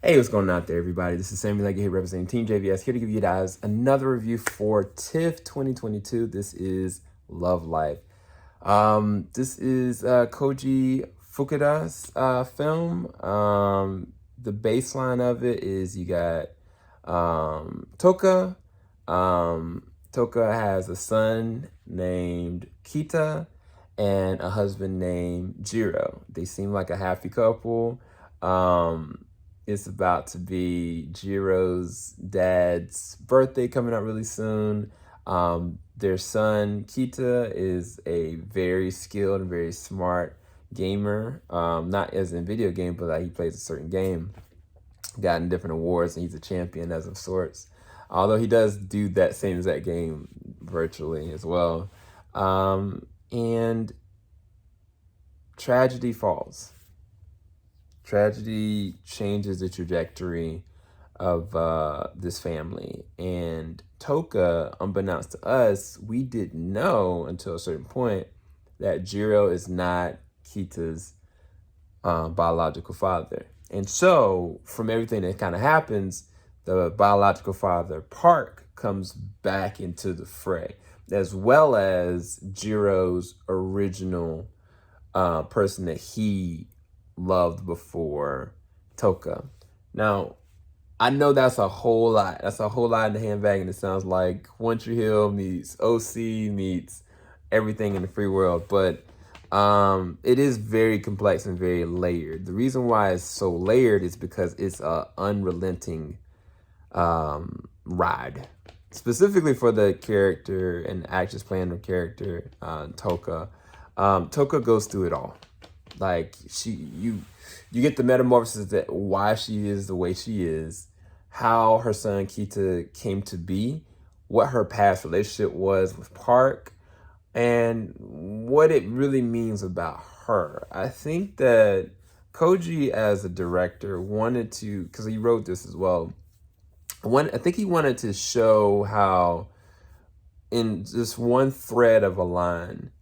Hey, what's going on out there, everybody? This is Sammy Leggett here representing Team JVS, here to give you guys another review for TIFF 2022. This is Love Life. This is Kôji Fukada's film. The baseline of it is you got Toka. Toka has a son named Kita and a husband named Jiro. They seem like a happy couple. It's about to be Jiro's dad's birthday coming up really soon. Their son, Kita, is a very skilled and very smart gamer. Not as in video game, but like he plays a certain game. Gotten different awards, and he's a champion as of sorts. Although he does do that same exact game virtually as well. And tragedy falls. Tragedy changes the trajectory of this family. And Toka, unbeknownst to us, we didn't know until a certain point that Jiro is not Kita's biological father. And so, from everything that kind of happens, the biological father, Park, comes back into the fray, as well as Jiro's original person that he loved before Toka. Now, I know that's a whole lot. That's a whole lot in the handbag, and it sounds like One Tree Hill meets OC meets everything in the free world, but it is very complex and very layered. The reason why it's so layered is because it's a unrelenting ride, specifically for the character and the actress playing the character, Toka. Toka goes through it all. Like you get the metamorphosis that why she is the way she is, how her son Kita came to be, what her past relationship was with Park, and what it really means about her. I think that Kôji, as a director, wanted to, because he wrote this as well, I think he wanted to show how in just one thread of a line,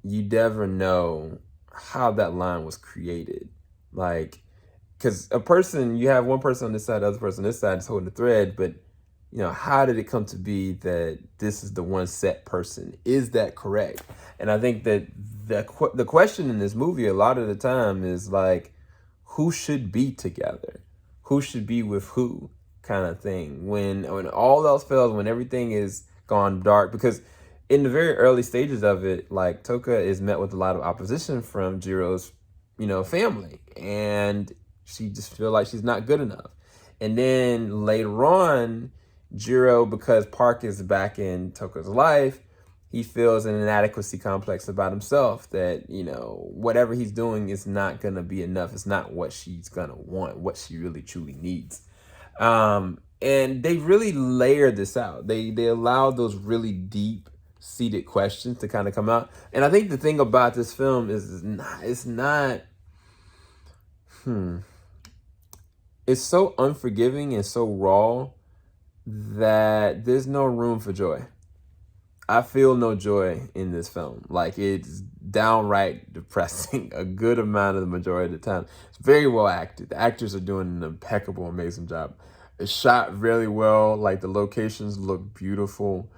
you never know how that line was created. Like, because you have one person on this side, the other person on this side is holding the thread, but how did it come to be that this is the one set person? Is that correct? And I think that the question in this movie a lot of the time is like, who should be together? Who should be with who, kind of thing. When all else fails, when everything is gone dark, because in the very early stages of it, like Toka is met with a lot of opposition from Jiro's, family, and she just feels like she's not good enough. And then later on, Jiro, because Park is back in Toka's life, he feels an inadequacy complex about himself that, whatever he's doing is not going to be enough. It's not what she's going to want, what she really truly needs. And they really layered this out. They allowed those really deep seated questions to kind of come out. And I think the thing about this film is it's so unforgiving and so raw that there's no room for joy. I feel no joy in this film. Like, it's downright depressing a good amount of the majority of the time. It's very well acted. The actors are doing an impeccable, amazing job. It's shot really well. Like, the locations look beautiful.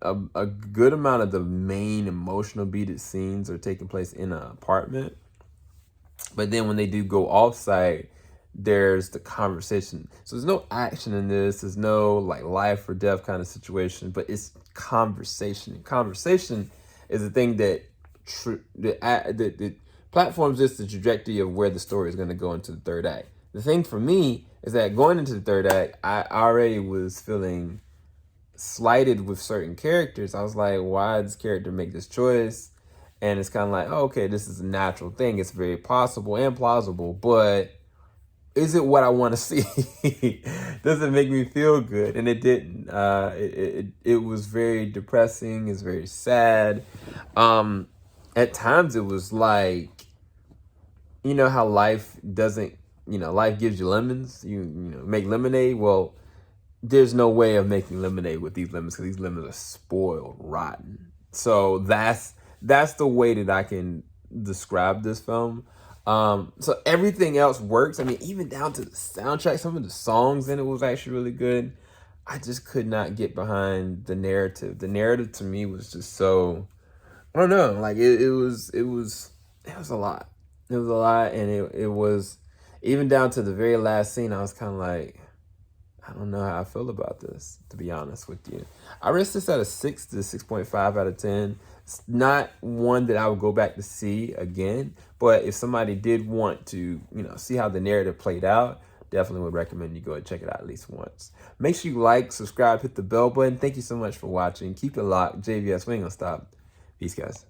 A good amount of the main emotional beated scenes are taking place in an apartment. But then when they do go off-site, there's the conversation. So there's no action in this. There's no like life or death kind of situation, but it's conversation. And conversation is the thing that platforms just the trajectory of where the story is going to go into the third act. The thing for me is that going into the third act, I already was feeling slighted with certain characters. I was like, why did this character make this choice? And it's kind of like, oh, okay, this is a natural thing. It's very possible and plausible, but is it what I want to see? Does it make me feel good? And it didn't. It was very depressing. It's very sad. At times it was like, how life doesn't, life gives you lemons. You make lemonade. Well, there's no way of making lemonade with these lemons because these lemons are spoiled, rotten. So that's the way that I can describe this film. So everything else works. I mean, even down to the soundtrack, some of the songs in it was actually really good. I just could not get behind the narrative. The narrative to me was just so, I don't know, like it was a lot. It was a lot, and it was even down to the very last scene. I was kind of like, I don't know how I feel about this, to be honest with you. I rate this at a 6 to 6.5 out of 10. It's not one that I would go back to see again, but if somebody did want to, see how the narrative played out, definitely would recommend you go and check it out at least once. Make sure you like, subscribe, hit the bell button. Thank you so much for watching. Keep it locked. JVS, we ain't gonna stop. Peace, guys.